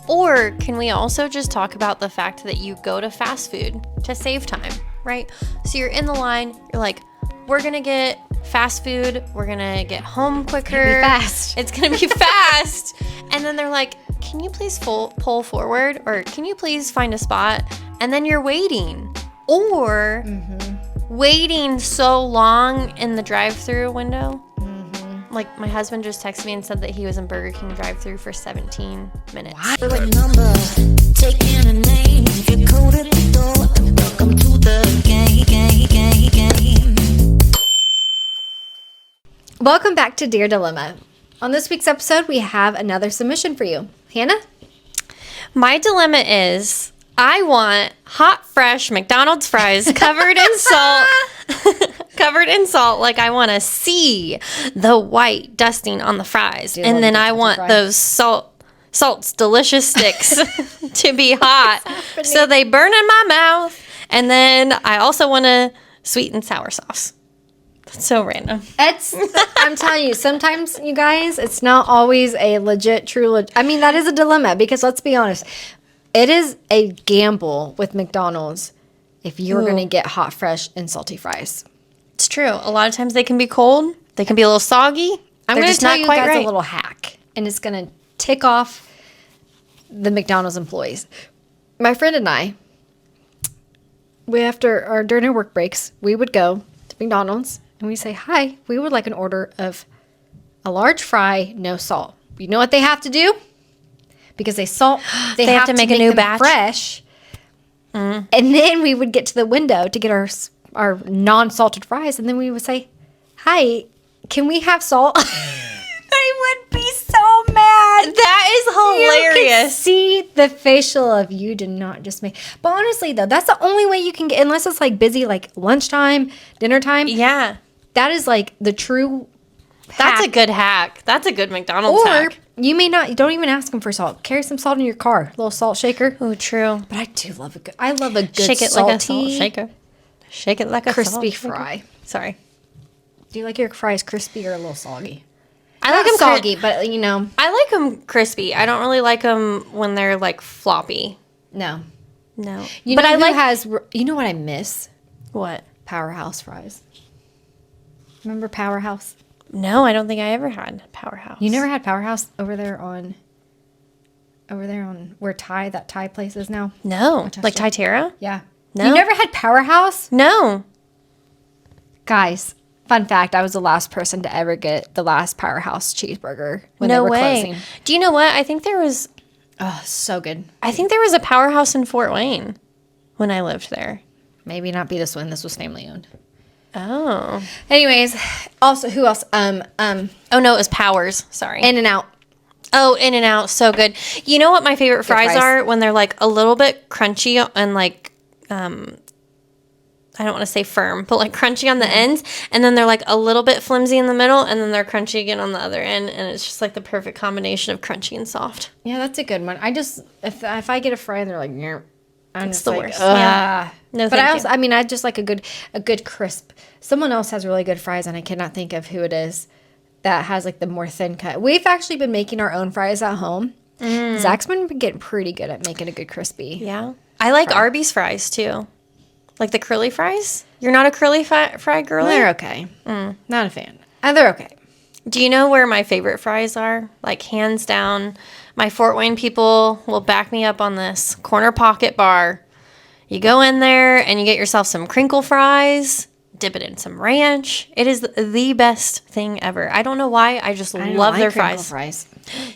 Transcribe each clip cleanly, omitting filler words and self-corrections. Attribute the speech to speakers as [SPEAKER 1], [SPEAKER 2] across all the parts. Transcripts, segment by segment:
[SPEAKER 1] Or can we also just talk about the fact that you go to fast food to save time, right? So you're in the line, you're like, we're going to get fast food, we're going to get home quicker. It's going to be fast. And then they're like, can you please pull forward? Or can you please find a spot? And then you're waiting. Or waiting so long in the drive-thru window. Like, my husband just texted me and said that he was in Burger King drive-thru for 17 minutes.
[SPEAKER 2] What? Number, taking a name, if you coded the door, and welcome to the game.
[SPEAKER 3] Welcome back to Dear Dilemma. On this week's episode, we have another submission for you. Hannah?
[SPEAKER 1] My dilemma is, I want hot, fresh McDonald's fries covered in salt. Covered in salt, like I want to see the white dusting on the fries. And then I want those salt's delicious sticks to be hot so they burn in my mouth. And then I also want a sweet and sour sauce. That's so random.
[SPEAKER 3] I'm telling you, sometimes, you guys, it's not always a I mean, that is a dilemma because let's be honest. It is a gamble with McDonald's if you're going to get hot, fresh, and salty fries.
[SPEAKER 1] It's true. A lot of times they can be cold. They can be a little soggy.
[SPEAKER 3] I'm going to tell you guys a little hack, and it's going to tick off the McDonald's employees. My friend and I, during our work breaks, we would go to McDonald's, and we say, hi, we would like an order of a large fry, no salt. You know what they have to do? Because they have to make a new batch fresh. And then we would get to the window to get our non-salted fries, and then we would say, hi, can we have salt? They would be so mad.
[SPEAKER 1] That is hilarious.
[SPEAKER 3] You could see the facial of you did not just make. But honestly, though, that's the only way you can get, unless it's like busy, like lunchtime, dinner time.
[SPEAKER 1] Yeah.
[SPEAKER 3] That is like the true
[SPEAKER 1] That's a good hack. That's a good McDonald's hack.
[SPEAKER 3] Or you don't even ask them for salt. Carry some salt in your car. A little salt shaker.
[SPEAKER 1] Oh, true.
[SPEAKER 3] But I do love a good
[SPEAKER 1] shake it
[SPEAKER 3] salty,
[SPEAKER 1] like a salt shaker. Shake it like a
[SPEAKER 3] crispy
[SPEAKER 1] salt
[SPEAKER 3] fry.
[SPEAKER 1] Shaker. Sorry.
[SPEAKER 3] Do you like your fries crispy or a little soggy?
[SPEAKER 1] I like them
[SPEAKER 3] soggy, but you know.
[SPEAKER 1] I like them crispy. I don't really like them when they're like floppy.
[SPEAKER 3] No.
[SPEAKER 1] You
[SPEAKER 3] know what I miss?
[SPEAKER 1] What?
[SPEAKER 3] Powerhouse fries. Remember Powerhouse?
[SPEAKER 1] No, I don't think I ever had Powerhouse.
[SPEAKER 3] You never had Powerhouse over there on where that Thai place is now?
[SPEAKER 1] No. Like Thai Terra?
[SPEAKER 3] Yeah.
[SPEAKER 1] No.
[SPEAKER 3] You never had Powerhouse?
[SPEAKER 1] No.
[SPEAKER 3] Guys, fun fact, I was the last person to ever get the last Powerhouse cheeseburger when they were closing.
[SPEAKER 1] Do you know what? I think there was...
[SPEAKER 3] Oh, so good.
[SPEAKER 1] I think there was a Powerhouse in Fort Wayne when I lived there.
[SPEAKER 3] Maybe not be this one. This was family owned.
[SPEAKER 1] Oh.
[SPEAKER 3] Anyways, also, who else?
[SPEAKER 1] Oh, no, it was Powers. Sorry.
[SPEAKER 3] In-N-Out.
[SPEAKER 1] Oh, In-N-Out. So good. You know what my favorite fries are? When they're like a little bit crunchy and like, I don't want to say firm, but like crunchy on the ends. And then they're like a little bit flimsy in the middle. And then they're crunchy again on the other end. And it's just like the perfect combination of crunchy and soft.
[SPEAKER 3] Yeah, that's a good one. if I get a fry and they're like, yeah,
[SPEAKER 1] it's the worst. Yeah.
[SPEAKER 3] No, but I just like a good crisp. Someone else has really good fries, and I cannot think of who it is that has like the more thin cut. We've actually been making our own fries at home. Zach's been getting pretty good at making a good crispy.
[SPEAKER 1] Yeah, I like Arby's fries too, like the curly fries. You're not a curly fry girly?
[SPEAKER 3] They're okay. Not a fan. They're okay.
[SPEAKER 1] Do you know where my favorite fries are? Like hands down, my Fort Wayne people will back me up on this. Corner Pocket Bar. You go in there and you get yourself some crinkle fries, dip it in some ranch. It is the best thing ever. I don't know why. I just love their fries.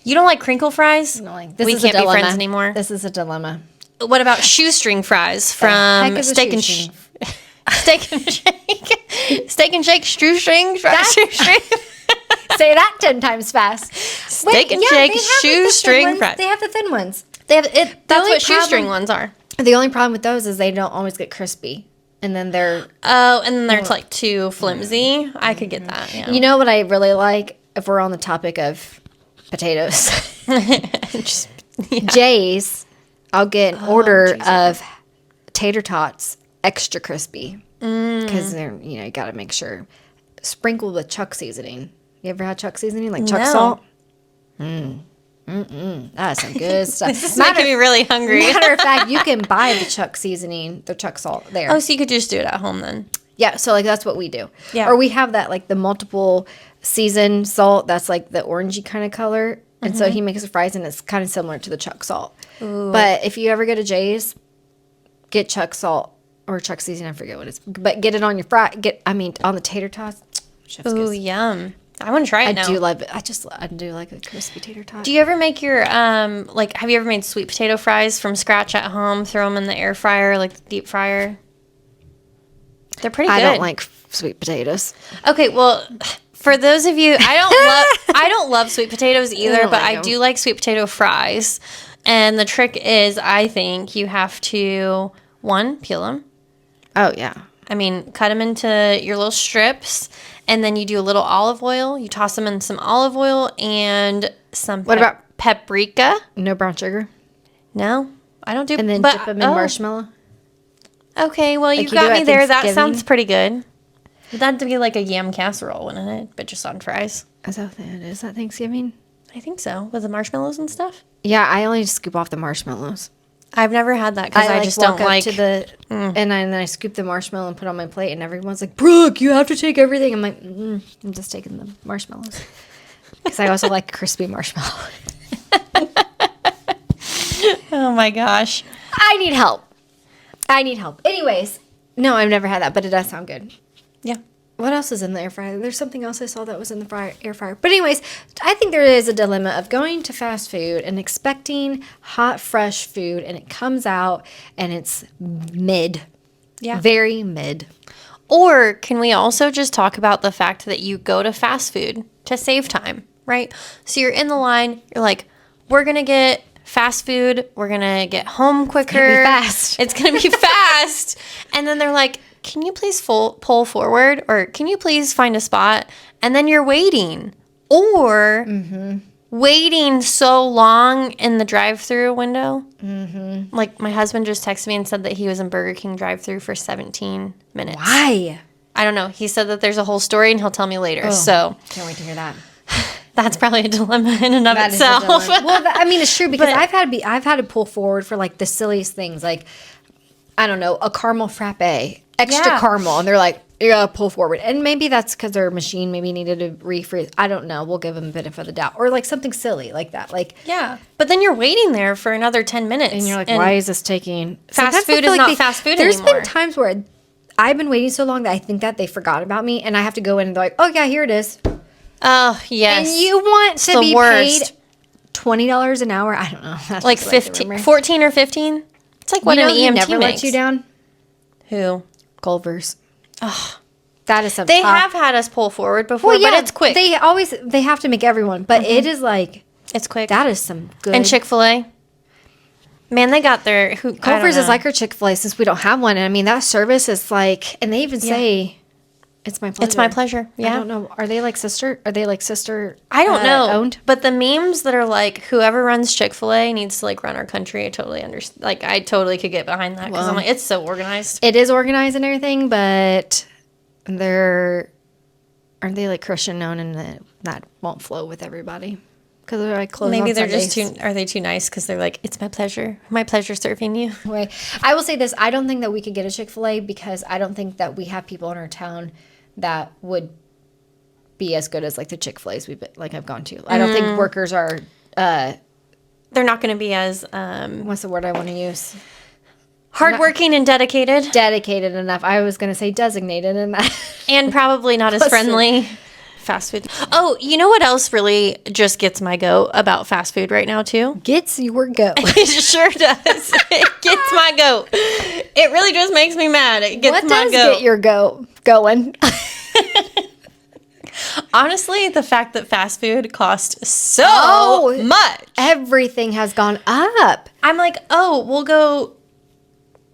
[SPEAKER 1] You don't like crinkle fries?
[SPEAKER 3] No,
[SPEAKER 1] we can't be friends anymore.
[SPEAKER 3] This is a dilemma.
[SPEAKER 1] What about shoestring fries from Steak and Shake? Steak and Shake shoestring fries.
[SPEAKER 3] Say that 10 times fast.
[SPEAKER 1] Steak and Shake shoestring fries.
[SPEAKER 3] They have the thin ones.
[SPEAKER 1] That's what shoestring ones are.
[SPEAKER 3] The only problem with those is they don't always get crispy. And then they're...
[SPEAKER 1] Oh, and then they're like too flimsy. I could get that, yeah.
[SPEAKER 3] You know what I really like? If we're on the topic of potatoes. Jay's, I'll get an order of tater tots extra crispy. Because they're, you got to make sure. Sprinkle with Chuck seasoning. You ever had Chuck seasoning? Like Chuck salt? That's some good stuff.
[SPEAKER 1] This is making me really hungry.
[SPEAKER 3] Matter of fact, you can buy the Chuck seasoning, the Chuck salt there.
[SPEAKER 1] Oh, so you could just do it at home then.
[SPEAKER 3] Yeah, so like that's what we do.
[SPEAKER 1] Yeah.
[SPEAKER 3] Or we have that like the multiple season salt that's like the orangey kind of color. And so he makes the fries and it's kind of similar to the Chuck salt. Ooh. But if you ever go to Jay's, get Chuck salt or Chuck seasoning, I forget what it's. But get it on your on the tater tots. Chef's
[SPEAKER 1] Ooh,
[SPEAKER 3] kiss.
[SPEAKER 1] yum. I want to try it now.
[SPEAKER 3] I do love it. I do like a crispy tater tot.
[SPEAKER 1] Do you ever make your have you ever made sweet potato fries from scratch at home? Throw them in the air fryer, like the deep fryer. They're pretty good.
[SPEAKER 3] I don't like sweet potatoes.
[SPEAKER 1] Okay, well, for those of you, I don't love sweet potatoes either, but I do like sweet potato fries. And the trick is, I think you have to peel them.
[SPEAKER 3] Oh yeah.
[SPEAKER 1] I mean, cut them into your little strips, and then you do a little olive oil. You toss them in some olive oil and some.
[SPEAKER 3] What about
[SPEAKER 1] paprika?
[SPEAKER 3] No brown sugar.
[SPEAKER 1] No, I don't do.
[SPEAKER 3] And then dip them in marshmallow.
[SPEAKER 1] Okay, well,
[SPEAKER 3] Like
[SPEAKER 1] you got me there. That
[SPEAKER 3] Thanksgiving?
[SPEAKER 1] sounds pretty good. That'd be like a yam casserole, wouldn't it? But just on fries.
[SPEAKER 3] Is that Thanksgiving?
[SPEAKER 1] I think so. With the marshmallows and stuff.
[SPEAKER 3] Yeah, I only scoop off the marshmallows.
[SPEAKER 1] I've never had that because I just don't like.
[SPEAKER 3] And then I scoop the marshmallow and put it on my plate, and everyone's like, "Brooke, you have to take everything." I'm like, I'm just taking the marshmallows because I also like crispy marshmallow.
[SPEAKER 1] Oh my gosh.
[SPEAKER 3] I need help. Anyways, no, I've never had that, but it does sound good.
[SPEAKER 1] Yeah.
[SPEAKER 3] What else is in the air fryer? There's something else I saw that was in the air fryer. But anyways, I think there is a dilemma of going to fast food and expecting hot, fresh food, and it comes out and it's mid.
[SPEAKER 1] Yeah.
[SPEAKER 3] Very mid.
[SPEAKER 1] Or can we also just talk about the fact that you go to fast food to save time, right? So you're in the line, you're like, we're going to get fast food, we're going to get home quicker. It's going to be fast. And then they're like, can you please pull forward, or can you please find a spot? And then you're waiting, or waiting so long in the drive-thru window. Mm-hmm. Like my husband just texted me and said that he was in Burger King drive-thru for 17 minutes.
[SPEAKER 3] Why?
[SPEAKER 1] I don't know. He said that there's a whole story and he'll tell me later.
[SPEAKER 3] Oh,
[SPEAKER 1] So
[SPEAKER 3] can't wait to hear that.
[SPEAKER 1] That's probably a dilemma in and of itself.
[SPEAKER 3] Well, I mean, it's true because I've had to pull forward for like the silliest things, like I don't know, a caramel frappe, extra caramel, and they're like, you gotta pull forward, and maybe that's because their machine maybe needed to refreeze. I don't know. We'll give them a benefit of the doubt, or like something silly like that, like
[SPEAKER 1] But then you're waiting there for another 10 minutes,
[SPEAKER 3] and you're like, why is this taking?
[SPEAKER 1] Fast food is not fast food anymore.
[SPEAKER 3] There's been times where I've been waiting so long that I think that they forgot about me, and I have to go in and they're like, oh yeah, here it is.
[SPEAKER 1] Oh yes.
[SPEAKER 3] And you want to be paid $20 an hour? I don't know. That's
[SPEAKER 1] like 14 or 15. It's like what an EMT
[SPEAKER 3] never
[SPEAKER 1] makes.
[SPEAKER 3] lets you down.
[SPEAKER 1] Who?
[SPEAKER 3] Culver's. Oh, that is something.
[SPEAKER 1] They have had us pull forward before, but it's quick.
[SPEAKER 3] They have to make everyone, but it is like
[SPEAKER 1] it's quick.
[SPEAKER 3] That is some good.
[SPEAKER 1] And Chick-fil-A. Man, they got their
[SPEAKER 3] Culver's is like our Chick-fil-A since we don't have one. And I mean that service is like, and they even say, "It's my pleasure."
[SPEAKER 1] It's my pleasure. Yeah.
[SPEAKER 3] I don't know. Are they like sister? I
[SPEAKER 1] don't know.
[SPEAKER 3] Owned?
[SPEAKER 1] But the memes that are like, whoever runs Chick-fil-A needs to like run our country. I totally understand. Like, I totally could get behind that because I'm like, it's so organized.
[SPEAKER 3] It is organized and everything, but aren't they like Christian known and that won't flow with everybody? Because they're like closed.
[SPEAKER 1] Maybe they're just are they too nice? Because they're like, it's my pleasure serving you.
[SPEAKER 3] Way. I will say this: I don't think that we could get a Chick-fil-A because I don't think that we have people in our town that would be as good as like the Chick-fil-A's I've gone to. I don't think workers are.
[SPEAKER 1] They're not going to be as
[SPEAKER 3] what's the word I want to use?
[SPEAKER 1] Hardworking and dedicated.
[SPEAKER 3] Dedicated enough. I was going to say designated in that.
[SPEAKER 1] And probably not as friendly. Fast food. Oh, you know what else really just gets my goat about fast food right now too?
[SPEAKER 3] Gets your goat.
[SPEAKER 1] It sure does. It gets my goat. It really just makes me mad. It gets my goat.
[SPEAKER 3] What does get your goat going?
[SPEAKER 1] Honestly, the fact that fast food costs so much.
[SPEAKER 3] Everything has gone up.
[SPEAKER 1] I'm like, we'll go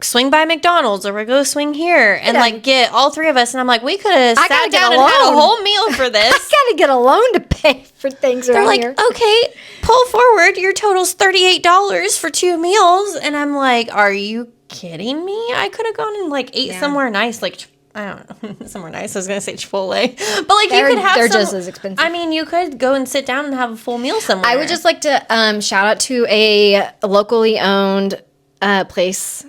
[SPEAKER 1] swing by McDonald's or we'll go swing here and like get all three of us. And I'm like, we could have sat down and had a whole meal for this.
[SPEAKER 3] I gotta get a loan to pay for things around here.
[SPEAKER 1] They're like, okay, pull forward. Your total's $38 for 2 meals. And I'm like, are you kidding me? I could have gone and like ate somewhere nice, like I don't know, somewhere nice. I was gonna say Chipotle, but like you could have.
[SPEAKER 3] They're just as expensive.
[SPEAKER 1] I mean, you could go and sit down and have a full meal somewhere.
[SPEAKER 3] I would just like to shout out to a locally owned place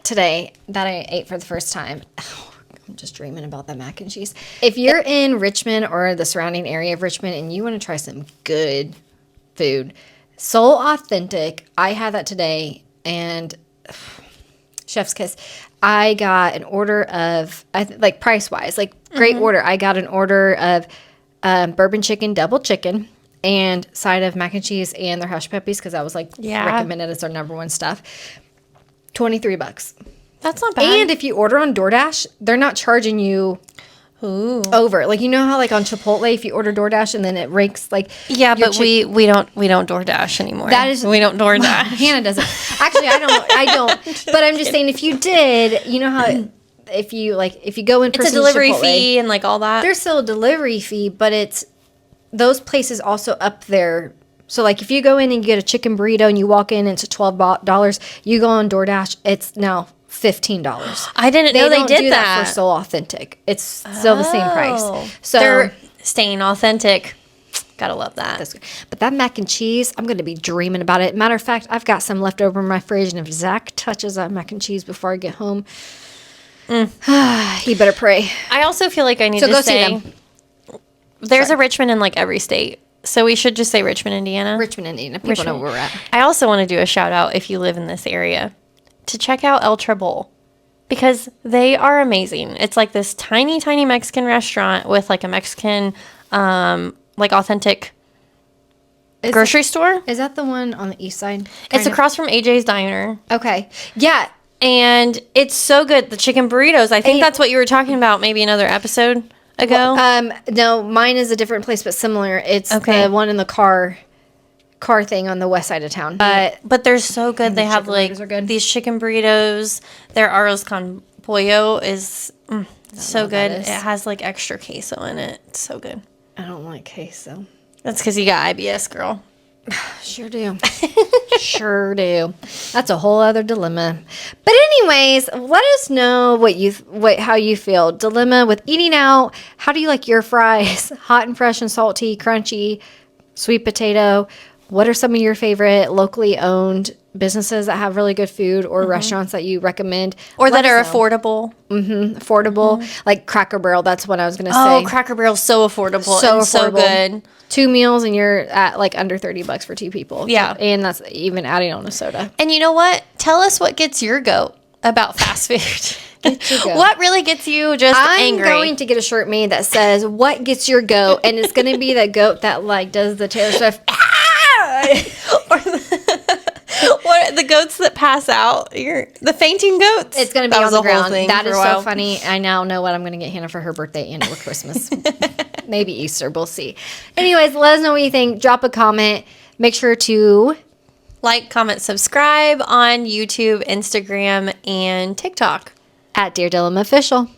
[SPEAKER 3] today that I ate for the first time. Oh, I'm just dreaming about that mac and cheese. If you're in Richmond or the surrounding area of Richmond and you want to try some good food, Soul Authentic, I had that today, and chef's kiss. I got an order of, like price-wise, like great order. I got an order of bourbon chicken, double chicken, and side of mac and cheese and their hush puppies because I was like recommended as their number one stuff. $23.
[SPEAKER 1] That's not bad.
[SPEAKER 3] And if you order on DoorDash, they're not charging you over. Like, you know how like on Chipotle, if you order DoorDash and then it rakes like
[SPEAKER 1] but we don't DoorDash anymore.
[SPEAKER 3] That is,
[SPEAKER 1] we don't DoorDash.
[SPEAKER 3] Hannah doesn't. Actually, I don't. But I'm just saying, if you did, you know how if you go in person,
[SPEAKER 1] it's a delivery
[SPEAKER 3] to Chipotle,
[SPEAKER 1] fee and like all that.
[SPEAKER 3] There's still a delivery fee, but it's those places also up there. So like if you go in and you get a chicken burrito and you walk in and it's $12, you go on DoorDash, it's now $15.
[SPEAKER 1] I didn't know they did that
[SPEAKER 3] for Soul Authentic. It's still the same price. So
[SPEAKER 1] they're staying authentic. Gotta love that.
[SPEAKER 3] That's good. But that mac and cheese, I'm going to be dreaming about it. Matter of fact, I've got some left over in my fridge, and if Zach touches that mac and cheese before I get home, he better pray.
[SPEAKER 1] I also feel like I need
[SPEAKER 3] So
[SPEAKER 1] to
[SPEAKER 3] go
[SPEAKER 1] say
[SPEAKER 3] see them.
[SPEAKER 1] there's a Richmond in like every state. So we should just say Richmond, Indiana.
[SPEAKER 3] Richmond, Indiana. People know where we're at.
[SPEAKER 1] I also want to do a shout out if you live in this area to check out El Tribol because they are amazing. It's like this tiny, tiny Mexican restaurant with like a Mexican, like authentic grocery store.
[SPEAKER 3] Is that the one on the east side?
[SPEAKER 1] It's across from AJ's Diner.
[SPEAKER 3] Okay. Yeah.
[SPEAKER 1] And it's so good. The chicken burritos. I think that's what you were talking about maybe another episode ago.
[SPEAKER 3] No, mine is a different place, but similar. It's the one in the car thing on the west side of town.
[SPEAKER 1] But they're so good. They have like these chicken burritos. Their arroz con pollo is so good. It has like extra queso in it. It's so good.
[SPEAKER 3] I don't like queso.
[SPEAKER 1] That's because you got IBS, girl.
[SPEAKER 3] Sure do. Sure do. That's a whole other dilemma. But anyways, let us know how you feel. Dilemma with eating out. How do you like your fries? Hot and fresh and salty, crunchy, sweet potato. What are some of your favorite locally owned businesses that have really good food or restaurants that you recommend?
[SPEAKER 1] Or that are affordable.
[SPEAKER 3] Affordable. Like Cracker Barrel, that's what I was going to say.
[SPEAKER 1] Oh, Cracker Barrel's so affordable. So good.
[SPEAKER 3] 2 meals and you're at like under $30 for 2 people.
[SPEAKER 1] Yeah.
[SPEAKER 3] And that's even adding on a soda.
[SPEAKER 1] And you know what? Tell us what gets your goat about fast food. What really gets you just angry?
[SPEAKER 3] I'm going to get a shirt made that says, what gets your goat? And it's going to be the goat that like does the Taylor Swift.
[SPEAKER 1] Or the goats that pass out. The fainting goats.
[SPEAKER 3] It's going to be on the ground. That is
[SPEAKER 1] so
[SPEAKER 3] funny. I now know what I'm going to get Hannah for her birthday and or Christmas. Maybe Easter. We'll see. Anyways, let us know what you think. Drop a comment. Make sure to
[SPEAKER 1] like, comment, subscribe on YouTube, Instagram, and TikTok.
[SPEAKER 3] @Dear Dilemma Official.